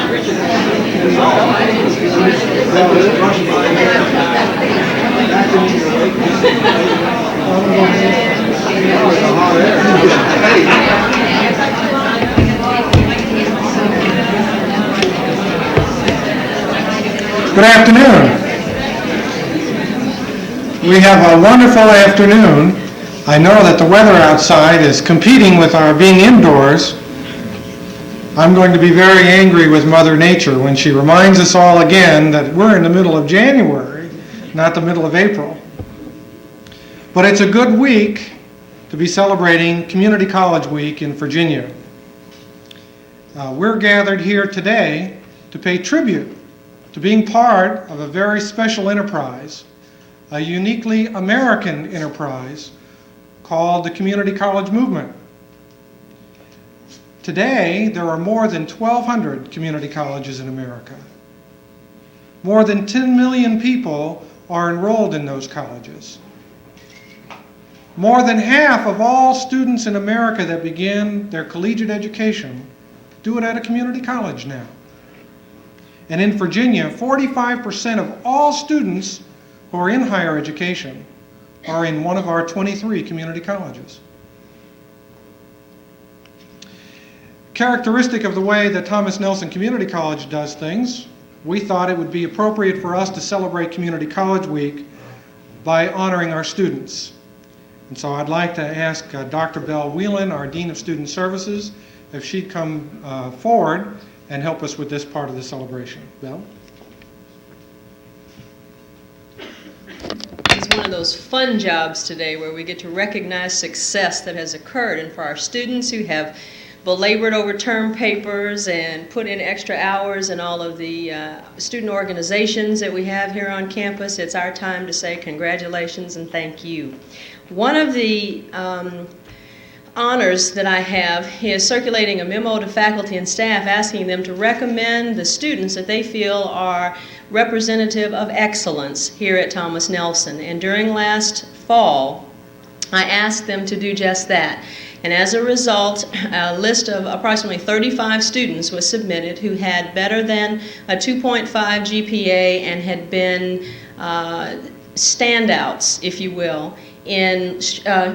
Good afternoon. We have a wonderful afternoon. I know that the weather outside is competing with our being indoors. I'm going to be very angry with Mother Nature when she reminds us all again that we're in the middle of January, not the middle of April. But it's a good week to be celebrating Community College Week in Virginia. We're gathered here today to pay tribute to being part of a very special enterprise, a uniquely American enterprise called the Community College Movement. Today, there are more than 1,200 community colleges in America. More than 10 million people are enrolled in those colleges. More than half of all students in America that begin their collegiate education do it at a community college now. And in Virginia, 45% of all students who are in higher education are in one of our 23 community colleges. Characteristic of the way that Thomas Nelson Community College does things, we thought it would be appropriate for us to celebrate Community College Week by honoring our students. And so I'd like to ask Dr. Belle Whelan, our Dean of Student Services, if she'd come forward and help us with this part of the celebration. Belle? It's one of those fun jobs today where we get to recognize success that has occurred, and for our students who have belabored over term papers and put in extra hours in all of the student organizations that we have here on campus, it's our time to say congratulations and thank you. One of the honors that I have is circulating a memo to faculty and staff asking them to recommend the students that they feel are representative of excellence here at Thomas Nelson. And during last fall, I asked them to do just that. And as a result, a list of approximately 35 students was submitted who had better than a 2.5 GPA and had been standouts, if you will, in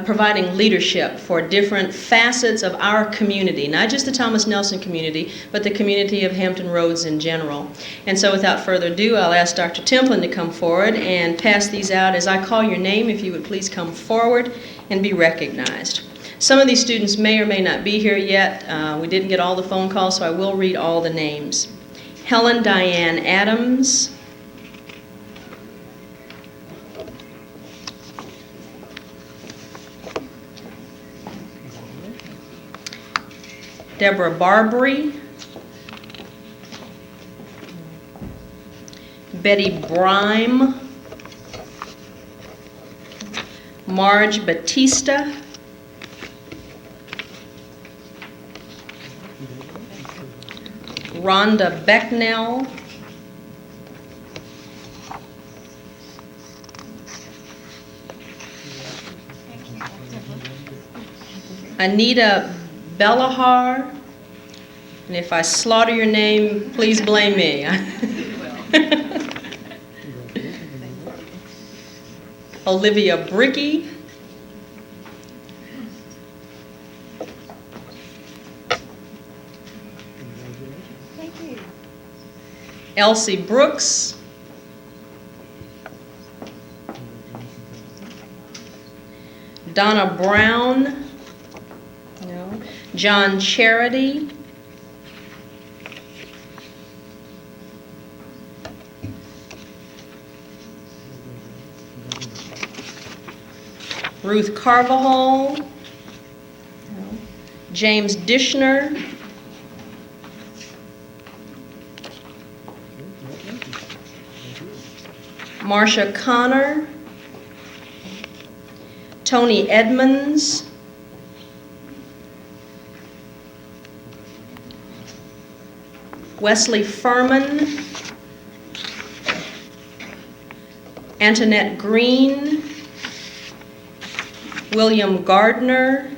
providing leadership for different facets of our community, not just the Thomas Nelson community, but the community of Hampton Roads in general. And so without further ado, I'll ask Dr. Templin to come forward and pass these out. As I call your name, if you would please come forward and be recognized. Some of these students may or may not be here yet. We didn't get all the phone calls, so I will read all the names. Helen Diane Adams, Deborah Barbary, Betty Brime, Marge Batista, Rhonda Becknell, Anita Bellahar, and if I slaughter your name, please blame me. Olivia Bricky, Elsie Brooks, Donna Brown, no, John Charity, Ruth Carvajal, no, James Dishner, Marcia Connor, Tony Edmonds, Wesley Furman, Antoinette Green, William Gardner,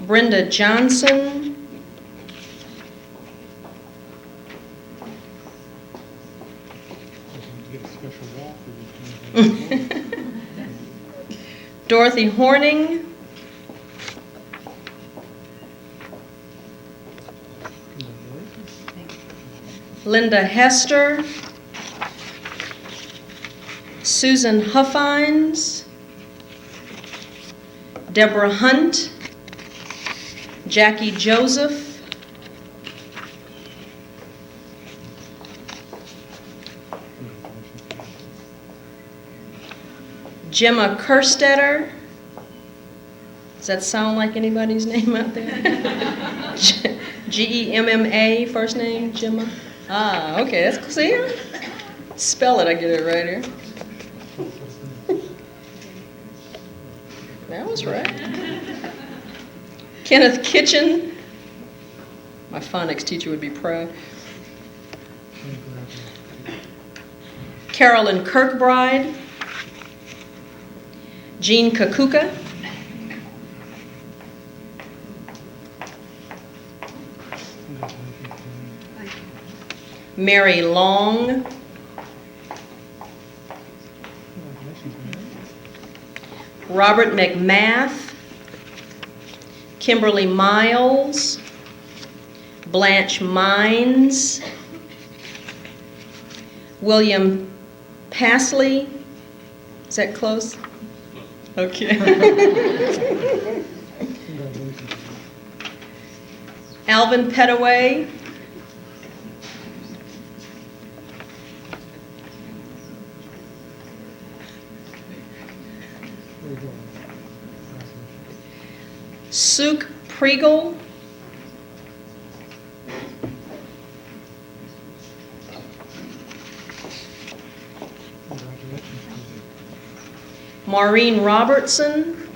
Brenda Johnson, Dorothy Horning, Linda Hester, Susan Huffines, Deborah Hunt, Jackie Joseph, Gemma Kerstetter. Does that sound like anybody's name out there? Gemma, first name, Gemma? Ah, okay, that's, see? Spell it, I get it right here. That was right. Kenneth Kitchen. My phonics teacher would be proud. Carolyn Kirkbride. Jean Kakuka. Mary Long. Robert McMath. Kimberly Miles. Blanche Mines. William Pasley. Is that close? Okay. Alvin Petaway. Suk Pregel. Maureen Robertson.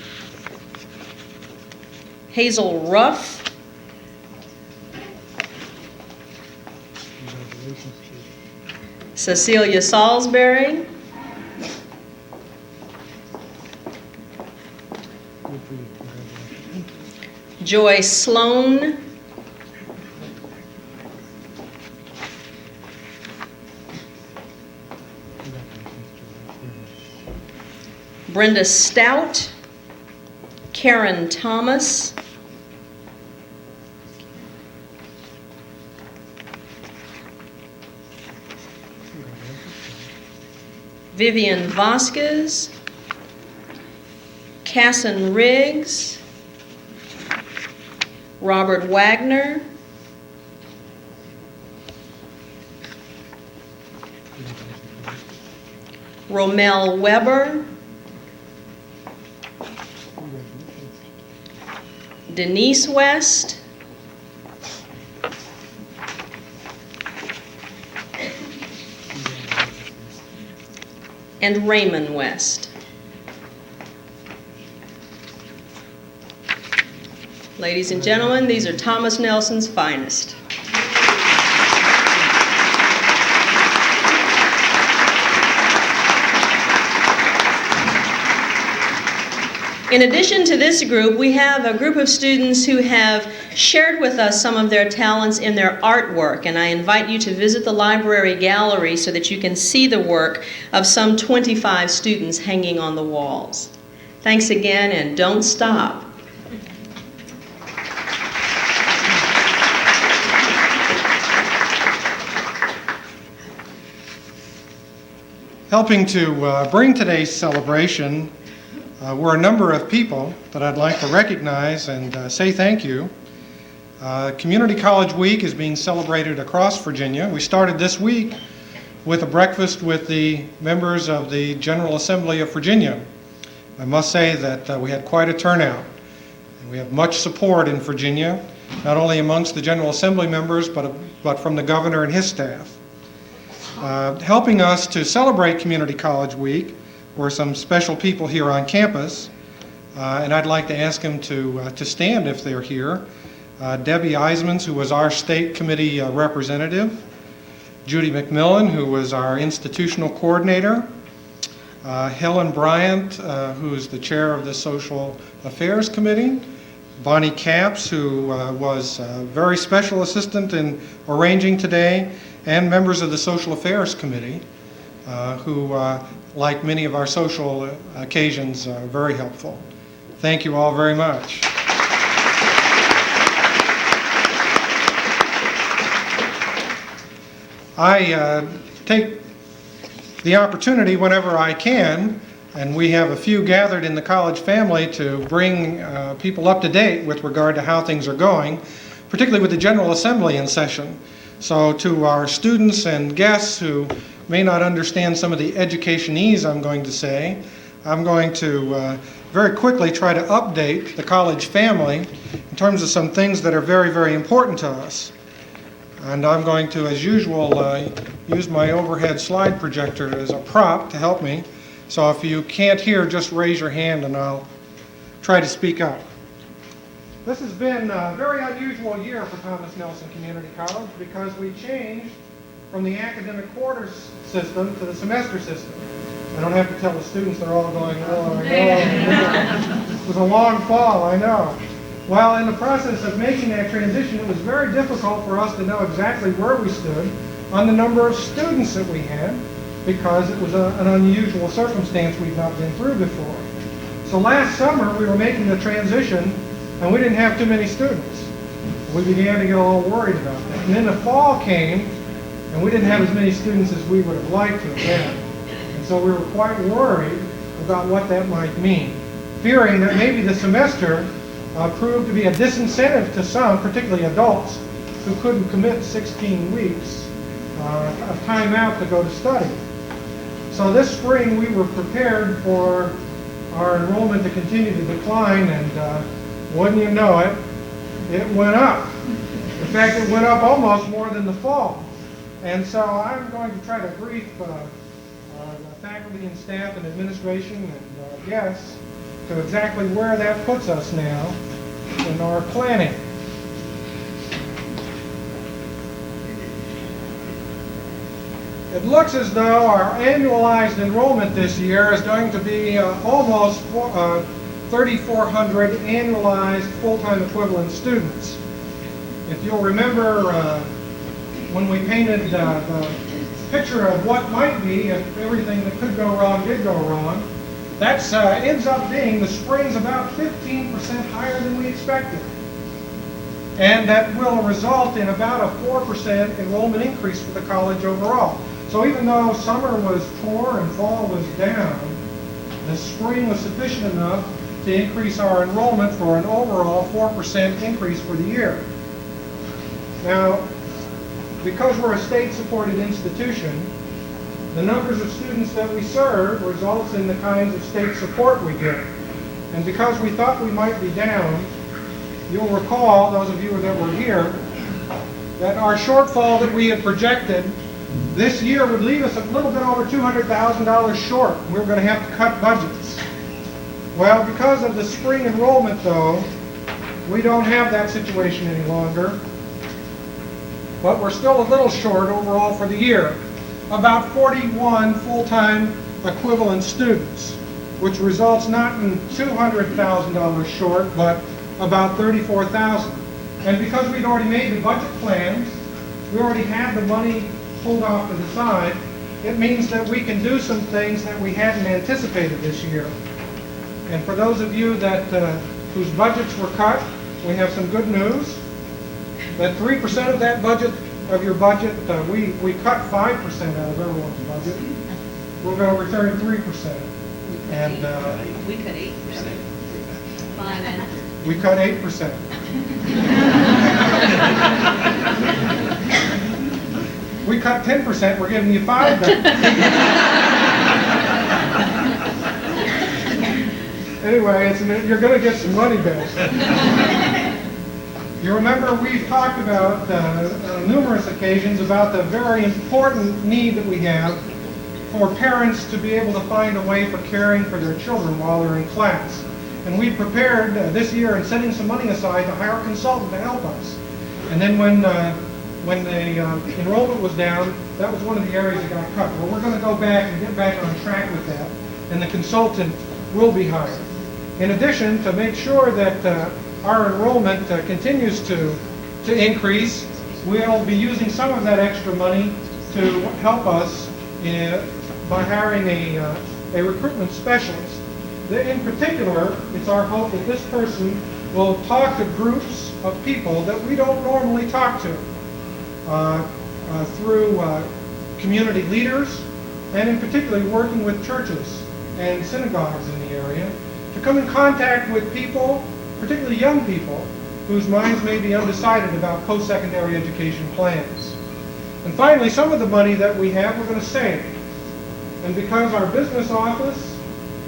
Hazel Ruff. Cecilia Salisbury. Joy Sloan. Brenda Stout. Karen Thomas. Vivian Vasquez. Casson Riggs. Robert Wagner. Romel Weber. Denise West. And Raymond West. Ladies and gentlemen, these are Thomas Nelson's finest. In addition to this group, we have a group of students who have shared with us some of their talents in their artwork, and I invite you to visit the library gallery so that you can see the work of some 25 students hanging on the walls. Thanks again, and don't stop. Helping to bring today's celebration were a number of people that I'd like to recognize and say thank you. Community College Week is being celebrated across Virginia. We started this week with a breakfast with the members of the General Assembly of Virginia. I must say that we had quite a turnout. We have much support in Virginia, not only amongst the General Assembly members, but from the governor and his staff. Helping us to celebrate Community College Week were some special people here on campus, and I'd like to ask them to stand if they're here. Debbie Eismans, who was our state committee representative, Judy McMillan, who was our institutional coordinator, Helen Bryant, who is the chair of the Social Affairs Committee, Bonnie Capps, who was a very special assistant in arranging today, and members of the Social Affairs Committee. who, like many of our social occasions, are very helpful. Thank you all very much. I take the opportunity whenever I can, and we have a few gathered in the college family, to bring people up to date with regard to how things are going, particularly with the General Assembly in session. So to our students and guests who may not understand some of the educationese I'm going to say, I'm going to very quickly try to update the college family in terms of some things that are very, very important to us. And I'm going to, as usual, use my overhead slide projector as a prop to help me. So if you can't hear, just raise your hand and I'll try to speak up. This has been a very unusual year for Thomas Nelson Community College because we changed from the academic quarters system to the semester system. I don't have to tell the students, they're all going, oh my God. It was a long fall, I know. Well, in the process of making that transition, it was very difficult for us to know exactly where we stood on the number of students that we had, because it was an unusual circumstance we've not been through before. So last summer, we were making the transition, and we didn't have too many students. We began to get a little worried about that. And then the fall came, and we didn't have as many students as we would have liked to have had. And so we were quite worried about what that might mean, fearing that maybe the semester proved to be a disincentive to some, particularly adults, who couldn't commit 16 weeks of time out to go to study. So this spring we were prepared for our enrollment to continue to decline, and wouldn't you know it, it went up. In fact, it went up almost more than the fall. And so I'm going to try to brief the faculty and staff and administration and guests to exactly where that puts us now in our planning. It looks as though our annualized enrollment this year is going to be almost 3,400 annualized full-time equivalent students. If you'll remember when we painted the picture of what might be if everything that could go wrong did go wrong, that ends up being, the spring's about 15% higher than we expected. And that will result in about a 4% enrollment increase for the college overall. So even though summer was poor and fall was down, the spring was sufficient enough to increase our enrollment for an overall 4% increase for the year. Now, because we're a state-supported institution, the numbers of students that we serve results in the kinds of state support we get. And because we thought we might be down, you'll recall, those of you that were here, that our shortfall that we had projected this year would leave us a little bit over $200,000 short. We were going to have to cut budgets. Well, because of the spring enrollment, though, we don't have that situation any longer. But we're still a little short overall for the year. About 41 full-time equivalent students, which results not in $200,000 short, but about $34,000. And because we'd already made the budget plans, we already had the money pulled off to the side, it means that we can do some things that we hadn't anticipated this year. And for those of you that whose budgets were cut, we have some good news. That 3% of that budget, of your budget, we cut 5% out of everyone's budget. We're going to return 3%. And we cut 8%. We cut 8%. We cut 10%, we're giving you 5 then. Anyway, you're going to get some money back. You remember we've talked about on numerous occasions about the very important need that we have for parents to be able to find a way for caring for their children while they're in class. And we prepared this year in setting some money aside to hire a consultant to help us. And then when the enrollment was down, that was one of the areas that got cut. Well, we're going to go back and get back on track with that, and the consultant will be hired. In addition, to make sure that our enrollment continues to increase, we'll be using some of that extra money to help us by hiring a recruitment specialist. In particular, it's our hope that this person will talk to groups of people that we don't normally talk to through community leaders, and in particular working with churches and synagogues in the area, to come in contact with people, particularly young people, whose minds may be undecided about post-secondary education plans. And finally, some of the money that we have, we're going to save. And because our business office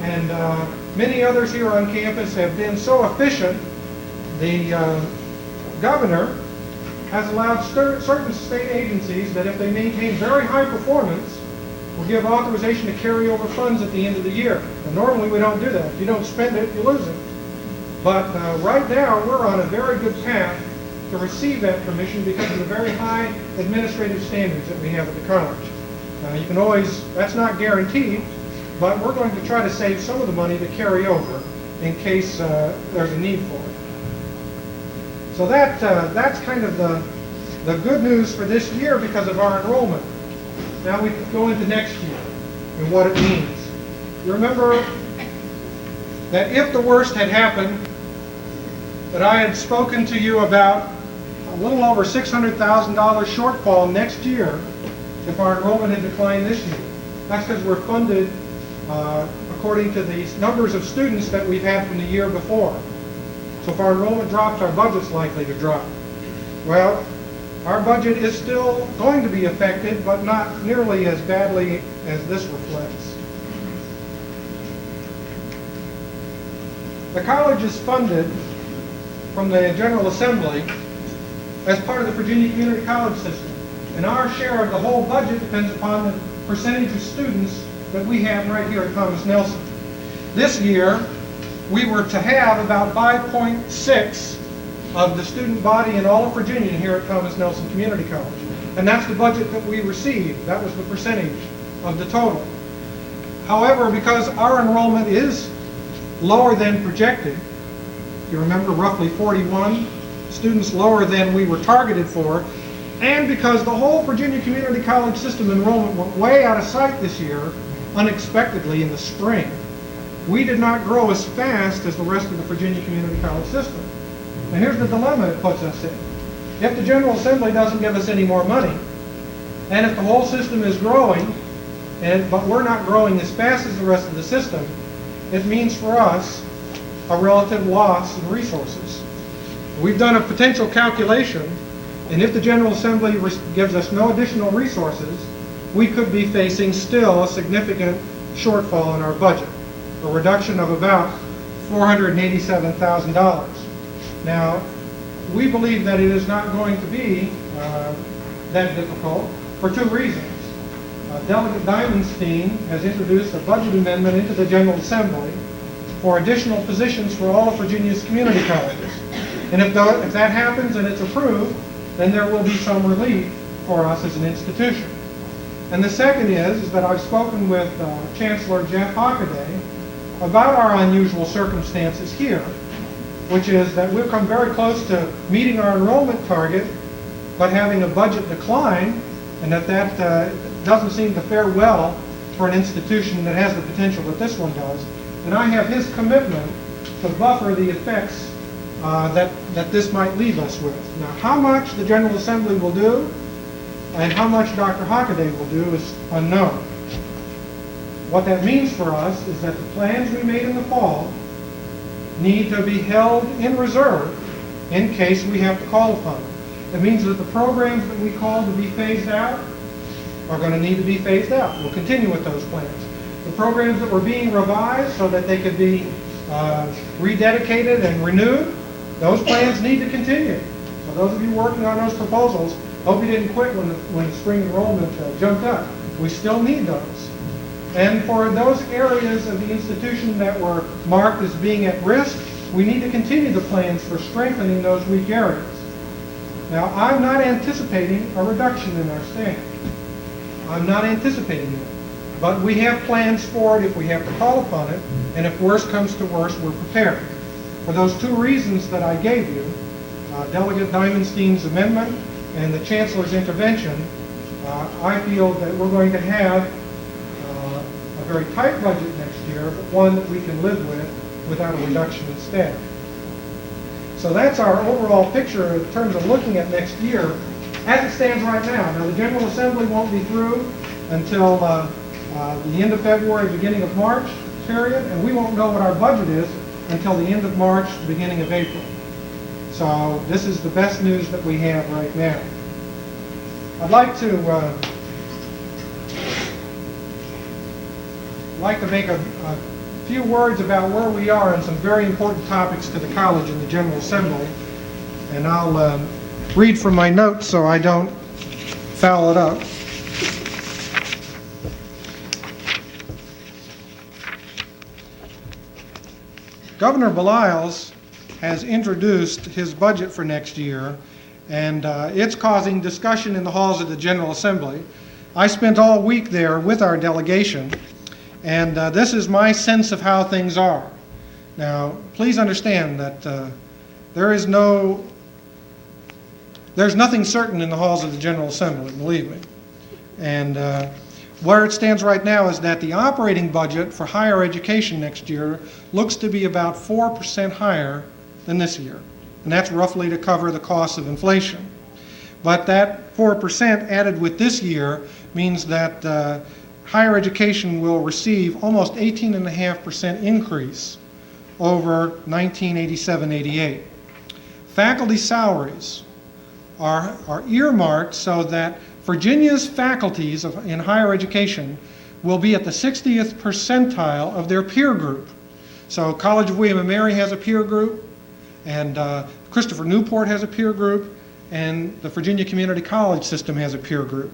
and many others here on campus have been so efficient, the governor has allowed certain state agencies that if they maintain very high performance, will give authorization to carry over funds at the end of the year. And normally we don't do that. If you don't spend it, you lose it. But right now we're on a very good path to receive that permission because of the very high administrative standards that we have at the college. You can always, that's not guaranteed, but we're going to try to save some of the money to carry over in case there's a need for it. So that's kind of the good news for this year because of our enrollment. Now we go into next year and what it means. You remember that if the worst had happened, that I had spoken to you about a little over $600,000 shortfall next year if our enrollment had declined this year. That's because we're funded according to the numbers of students that we've had from the year before. So if our enrollment drops, our budget's likely to drop. Well, our budget is still going to be affected, but not nearly as badly as this reflects. The college is funded from the General Assembly as part of the Virginia Community College system. And our share of the whole budget depends upon the percentage of students that we have right here at Thomas Nelson. This year, we were to have about 5.6 of the student body in all of Virginia here at Thomas Nelson Community College. And that's the budget that we received. That was the percentage of the total. However, because our enrollment is lower than projected, you remember roughly 41 students lower than we were targeted for, and because the whole Virginia Community College system enrollment went way out of sight this year, unexpectedly in the spring, we did not grow as fast as the rest of the Virginia Community College system. And here's the dilemma it puts us in. If the General Assembly doesn't give us any more money, and if the whole system is growing, but we're not growing as fast as the rest of the system, it means for us a relative loss in resources. We've done a potential calculation, and if the General Assembly gives us no additional resources, we could be facing still a significant shortfall in our budget, a reduction of about $487,000. Now, we believe that it is not going to be that difficult for two reasons. Delegate Diamondstein has introduced a budget amendment into the General Assembly for additional positions for all of Virginia's community colleges. And if that happens and it's approved, then there will be some relief for us as an institution. And the second is that I've spoken with Chancellor Jeff Hockaday about our unusual circumstances here, which is that we've come very close to meeting our enrollment target, but having a budget decline, and that doesn't seem to fare well for an institution that has the potential that this one does. And I have his commitment to buffer the effects that this might leave us with. Now, how much the General Assembly will do and how much Dr. Hockaday will do is unknown. What that means for us is that the plans we made in the fall need to be held in reserve in case we have to call upon them. It means that the programs that we call to be phased out are going to need to be phased out. We'll continue with those plans. The programs that were being revised so that they could be rededicated and renewed, those plans need to continue. So those of you working on those proposals, hope you didn't quit when spring enrollment jumped up. We still need those. And for those areas of the institution that were marked as being at risk, we need to continue the plans for strengthening those weak areas. Now, I'm not anticipating a reduction in our staff. I'm not anticipating it. But we have plans for it if we have to call upon it, and if worse comes to worse, we're prepared. For those two reasons that I gave you, Delegate Diamondstein's amendment and the Chancellor's intervention, I feel that we're going to have a very tight budget next year, but one that we can live with without a reduction in staff. So that's our overall picture in terms of looking at next year as it stands right now. Now, the General Assembly won't be through until the end of February, beginning of March period, and we won't know what our budget is until the end of March, beginning of April. So this is the best news that we have right now. I'd like to make a few words about where we are on some very important topics to the college and the General Assembly, and I'll read from my notes so I don't foul it up. Governor Belials has introduced his budget for next year, and it's causing discussion in the halls of the General Assembly. I spent all week there with our delegation, and this is my sense of how things are. Now, please understand that there's nothing certain in the halls of the General Assembly, believe me. And where it stands right now is that the operating budget for higher education next year looks to be about 4% higher than this year. And that's roughly to cover the cost of inflation. But that 4% added with this year means that higher education will receive almost 18.5% increase over 1987-88. Faculty salaries are earmarked so that Virginia's faculties in higher education will be at the 60th percentile of their peer group. So College of William & Mary has a peer group, and Christopher Newport has a peer group, and the Virginia Community College system has a peer group.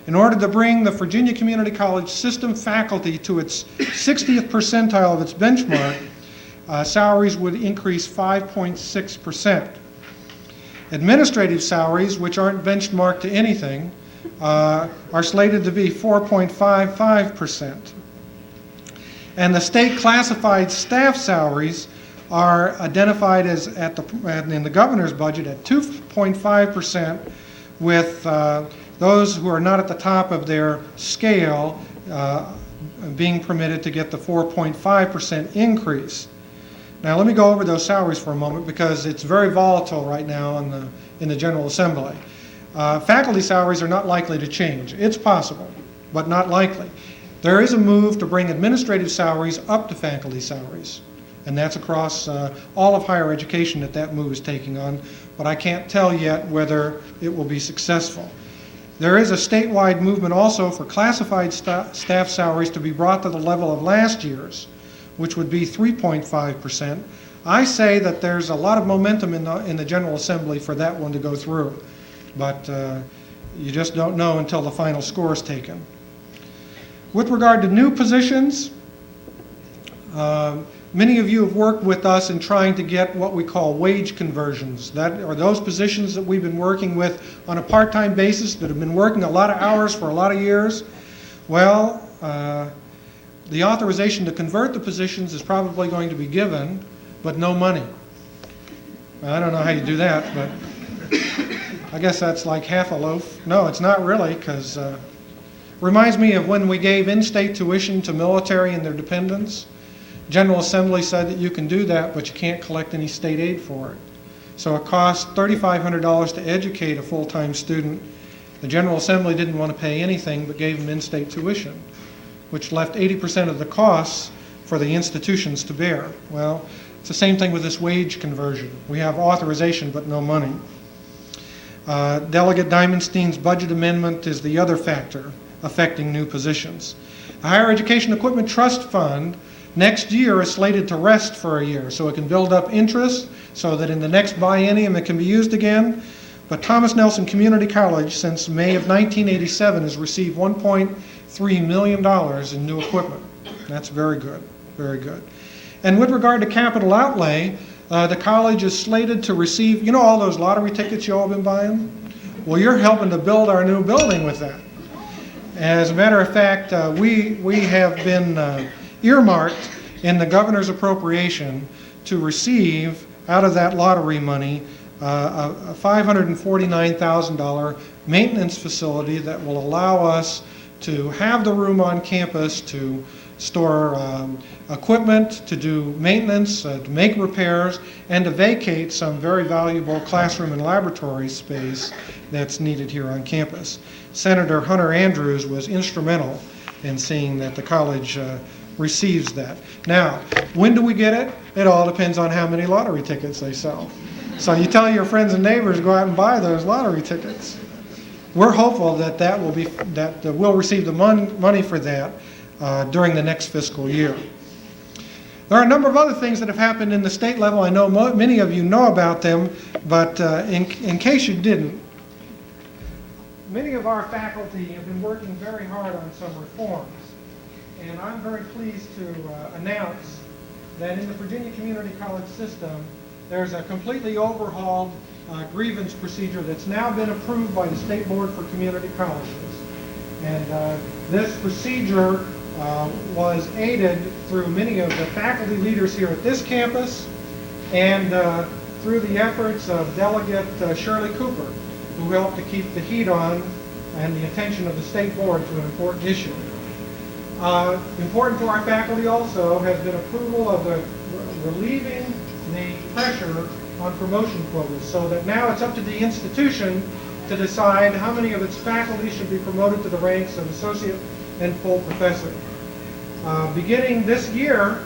In order to bring the Virginia Community College system faculty to its 60th percentile of its benchmark, salaries would increase 5.6%. Administrative salaries, which aren't benchmarked to anything, are slated to be 4.55%. And the state classified staff salaries are identified as in the governor's budget at 2.5%, with those who are not at the top of their scale being permitted to get the 4.5% increase. Now let me go over those salaries for a moment, because it's very volatile right now in the General Assembly. Faculty salaries are not likely to change. It's possible, but not likely. There is a move to bring administrative salaries up to faculty salaries, and that's across all of higher education that move is taking on, but I can't tell yet whether it will be successful. There is a statewide movement also for classified staff salaries to be brought to the level of last year's, which would be 3.5%. I say that there's a lot of momentum in the General Assembly for that one to go through, but you just don't know until the final score is taken. With regard to new positions, many of you have worked with us in trying to get what we call wage conversions. That are those positions that we've been working with on a part-time basis that have been working a lot of hours for a lot of years. Well, the authorization to convert the positions is probably going to be given, but no money. I don't know how you do that, but I guess that's like half a loaf. No, it's not really, because reminds me of when we gave in-state tuition to military and their dependents. General Assembly said that you can do that, but you can't collect any state aid for it. So it costs $3,500 to educate a full-time student. The General Assembly didn't want to pay anything but gave them in-state tuition, which left 80% of the costs for the institutions to bear. Well, it's the same thing with this wage conversion. We have authorization but no money. Delegate Diamondstein's budget amendment is the other factor affecting new positions. The Higher Education Equipment Trust Fund next year is slated to rest for a year, so it can build up interest so that in the next biennium it can be used again. But Thomas Nelson Community College, since May of 1987, has received $1.3 million in new equipment. That's very good, very good. And with regard to capital outlay, the college is slated to receive, you know all those lottery tickets you all been buying? Well, you're helping to build our new building with that. As a matter of fact, we have been earmarked in the governor's appropriation to receive out of that lottery money a $549,000 maintenance facility that will allow us to have the room on campus to store equipment, to do maintenance, to make repairs, and to vacate some very valuable classroom and laboratory space that's needed here on campus. Senator Hunter Andrews was instrumental in seeing that the college receives that. Now, when do we get it? It all depends on how many lottery tickets they sell. So you tell your friends and neighbors to go out and buy those lottery tickets. We're hopeful that we'll receive the money for that during the next fiscal year. There are a number of other things that have happened in the state level. I know many of you know about them, but in case you didn't, many of our faculty have been working very hard on some reforms. And I'm very pleased to announce that in the Virginia Community College system, there's a completely overhauled grievance procedure that's now been approved by the State Board for Community Colleges. And this procedure was aided through many of the faculty leaders here at this campus and through the efforts of Delegate Shirley Cooper, who helped to keep the heat on and the attention of the State Board to an important issue. Important to our faculty also has been approval of relieving the pressure on promotion quotas, so that now it's up to the institution to decide how many of its faculty should be promoted to the ranks of associate and full professor. Beginning this year,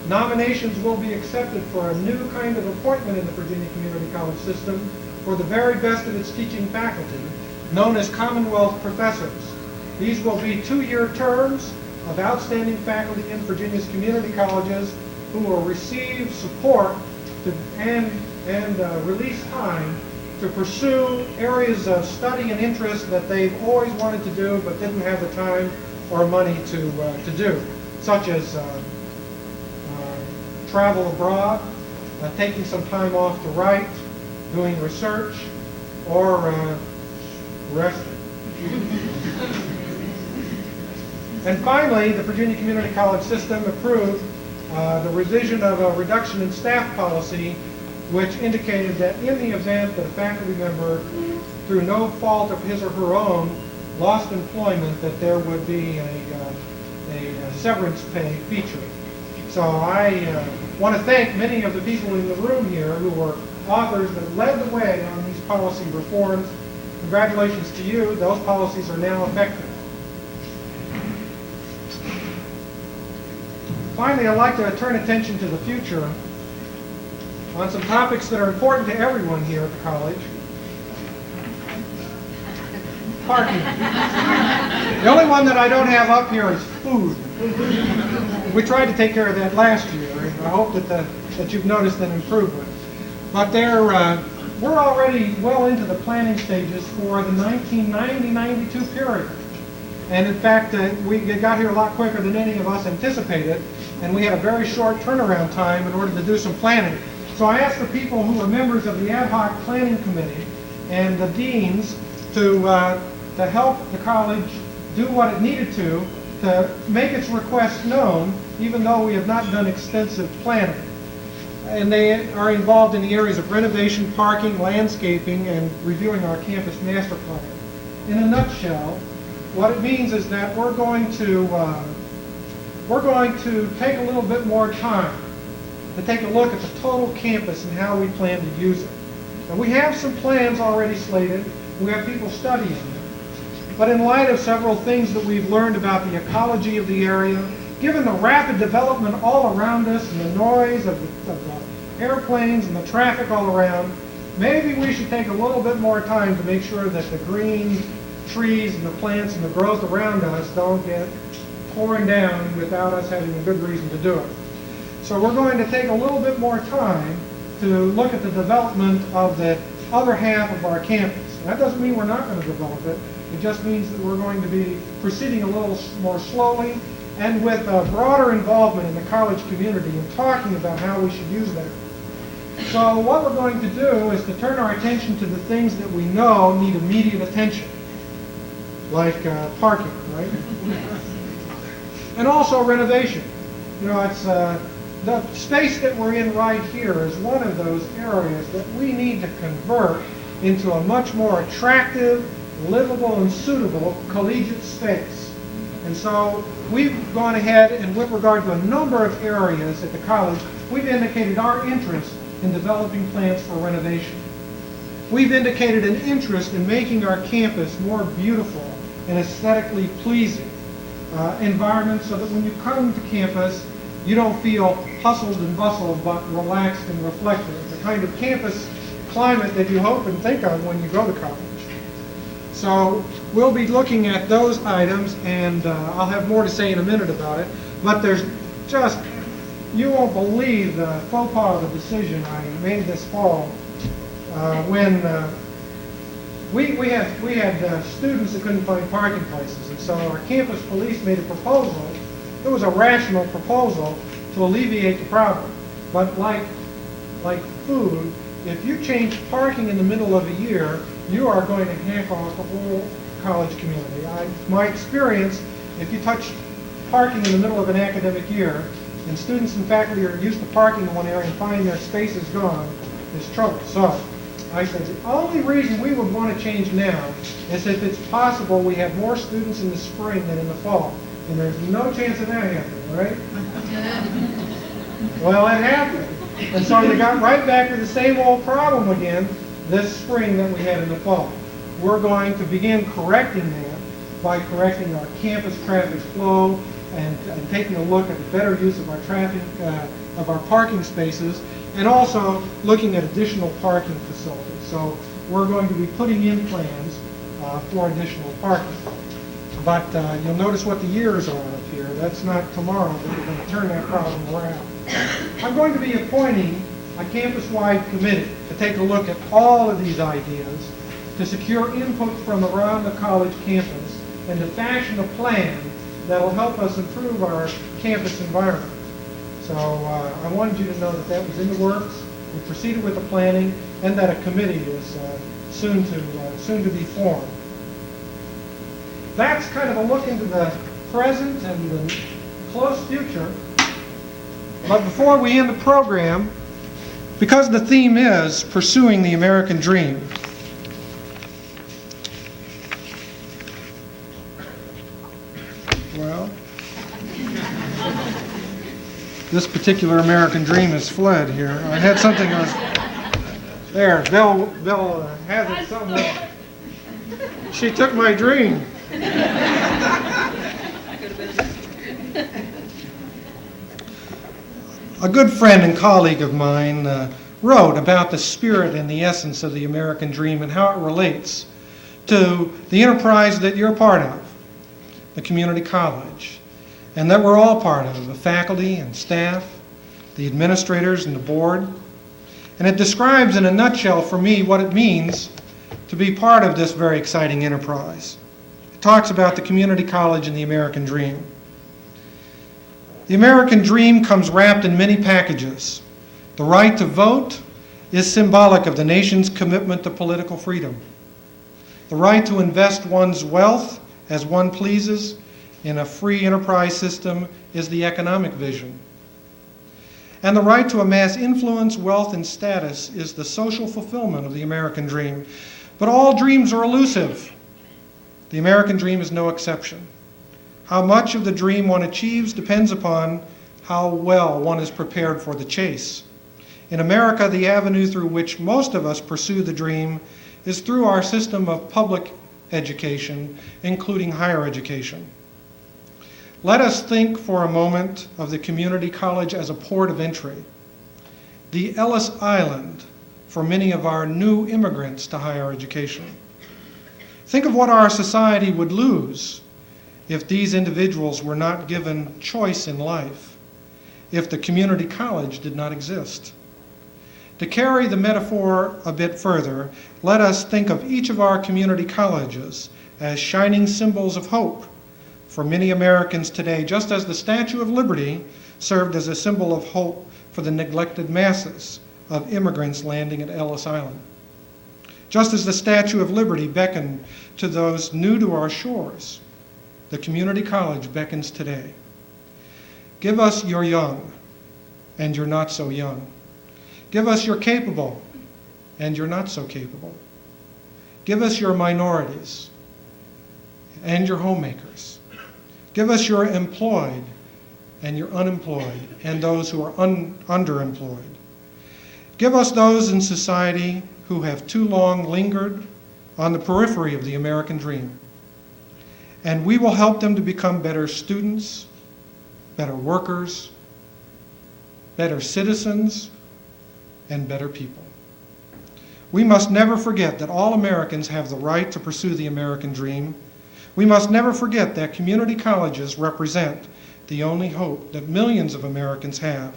nominations will be accepted for a new kind of appointment in the Virginia Community College system for the very best of its teaching faculty, known as Commonwealth professors. These will be 2-year terms of outstanding faculty in Virginia's community colleges who will receive support and release time to pursue areas of study and interest that they've always wanted to do but didn't have the time or money to do, such as travel abroad, taking some time off to write, doing research, or resting. And finally, the Virginia Community College system approved the revision of a reduction in staff policy, which indicated that in the event that a faculty member, through no fault of his or her own, lost employment, that there would be a severance pay feature. So I want to thank many of the people in the room here who were authors that led the way on these policy reforms. Congratulations to you. Those policies are now effective. Finally, I'd like to turn attention to the future on some topics that are important to everyone here at the college. Parking. The only one that I don't have up here is food. We tried to take care of that last year, and I hope that you've noticed an improvement. But we're already well into the planning stages for the 1990-92 period. And in fact, we got here a lot quicker than any of us anticipated, and we had a very short turnaround time in order to do some planning. So I asked the people who were members of the ad hoc planning committee and the deans to help the college do what it needed to make its requests known, even though we have not done extensive planning. And they are involved in the areas of renovation, parking, landscaping, and reviewing our campus master plan. In a nutshell, what it means is that we're going to take a little bit more time to take a look at the total campus and how we plan to use it. And we have some plans already slated. We have people studying them. But in light of several things that we've learned about the ecology of the area, given the rapid development all around us and the noise of the airplanes and the traffic all around, maybe we should take a little bit more time to make sure that the green trees and the plants and the growth around us don't get torn down without us having a good reason to do it. So we're going to take a little bit more time to look at the development of the other half of our campus. And that doesn't mean we're not going to develop it. It just means that we're going to be proceeding a little more slowly and with a broader involvement in the college community and talking about how we should use that. So what we're going to do is to turn our attention to the things that we know need immediate attention, like parking, right? And also renovation. You know, it's the space that we're in right here is one of those areas that we need to convert into a much more attractive, livable, and suitable collegiate space. And so we've gone ahead and with regard to a number of areas at the college, we've indicated our interest in developing plans for renovation. We've indicated an interest in making our campus more beautiful and aesthetically pleasing environment so that when you come to campus, you don't feel hustled and bustled, but relaxed and reflective. The kind of campus climate that you hope and think of when you go to college. So we'll be looking at those items, and I'll have more to say in a minute about it. But there's just, you won't believe the faux pas of a decision I made this fall when we had students that couldn't find parking places, and so our campus police made a proposal. It was a rational proposal to alleviate the problem. But like food, if you change parking in the middle of a year, you are going to hack off the whole college community. My experience, if you touch parking in the middle of an academic year, and students and faculty are used to parking in one area and finding their space is gone, there's trouble. So I said the only reason we would want to change now is if it's possible we have more students in the spring than in the fall. And there's no chance of that happening, right? Well, it happened. And so we got right back to the same old problem again this spring that we had in the fall. We're going to begin correcting that by correcting our campus traffic flow and taking a look at the better use of our traffic, of our parking spaces, and also looking at additional parking facilities. So we're going to be putting in plans for additional parking. But you'll notice what the years are up here. That's not tomorrow that we're going to turn that problem around. I'm going to be appointing a campus-wide committee to take a look at all of these ideas, to secure input from around the college campus, and to fashion a plan that will help us improve our campus environment. So I wanted you to know that that was in the works. We proceeded with the planning, and that a committee is soon to be formed. That's kind of a look into the present and the close future. But before we end the program, because the theme is pursuing the American dream, well, this particular American dream has fled here. I had something else. There, Bill has it somewhere. She took my dream. A good friend and colleague of mine wrote about the spirit and the essence of the American dream and how it relates to the enterprise that you're part of, the community college, and that we're all part of, the faculty and staff, the administrators and the board. And it describes in a nutshell for me what it means to be part of this very exciting enterprise. It talks about the community college and the American dream. The American dream comes wrapped in many packages. The right to vote is symbolic of the nation's commitment to political freedom. The right to invest one's wealth as one pleases in a free enterprise system is the economic vision. And the right to amass influence, wealth, and status is the social fulfillment of the American dream. But all dreams are elusive. The American dream is no exception. How much of the dream one achieves depends upon how well one is prepared for the chase. In America, the avenue through which most of us pursue the dream is through our system of public education, including higher education. Let us think for a moment of the community college as a port of entry, the Ellis Island for many of our new immigrants to higher education. Think of what our society would lose if these individuals were not given choice in life, if the community college did not exist. To carry the metaphor a bit further, let us think of each of our community colleges as shining symbols of hope for many Americans today, just as the Statue of Liberty served as a symbol of hope for the neglected masses of immigrants landing at Ellis Island. Just as the Statue of Liberty beckoned to those new to our shores, the community college beckons today. Give us your young and you're not so young. Give us your capable and you're not so capable. Give us your minorities and your homemakers. Give us your employed and your unemployed and those who are underemployed. Give us those in society who have too long lingered on the periphery of the American dream. And we will help them to become better students, better workers, better citizens, and better people. We must never forget that all Americans have the right to pursue the American dream. We must never forget that community colleges represent the only hope that millions of Americans have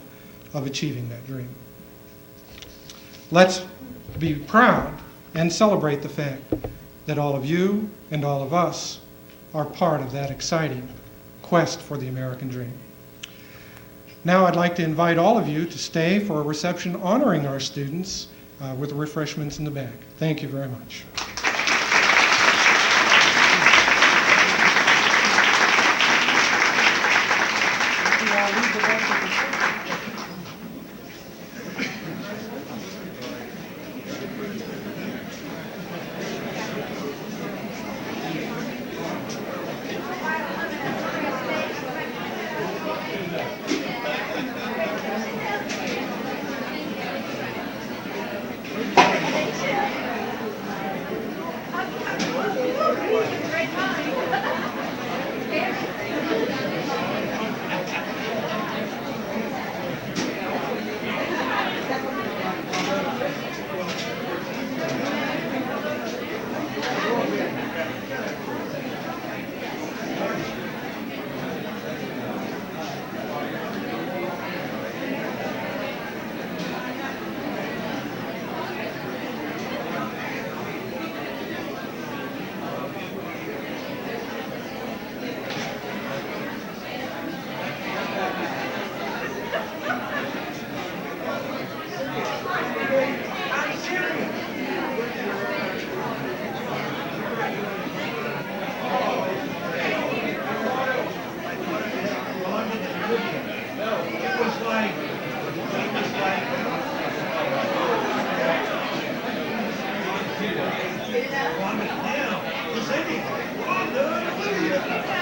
of achieving that dream. Let's be proud and celebrate the fact that all of you and all of us are part of that exciting quest for the American dream. Now I'd like to invite all of you to stay for a reception honoring our students with refreshments in the back. Thank you very much. Well, I'm down. Is anything? Well, I'm done.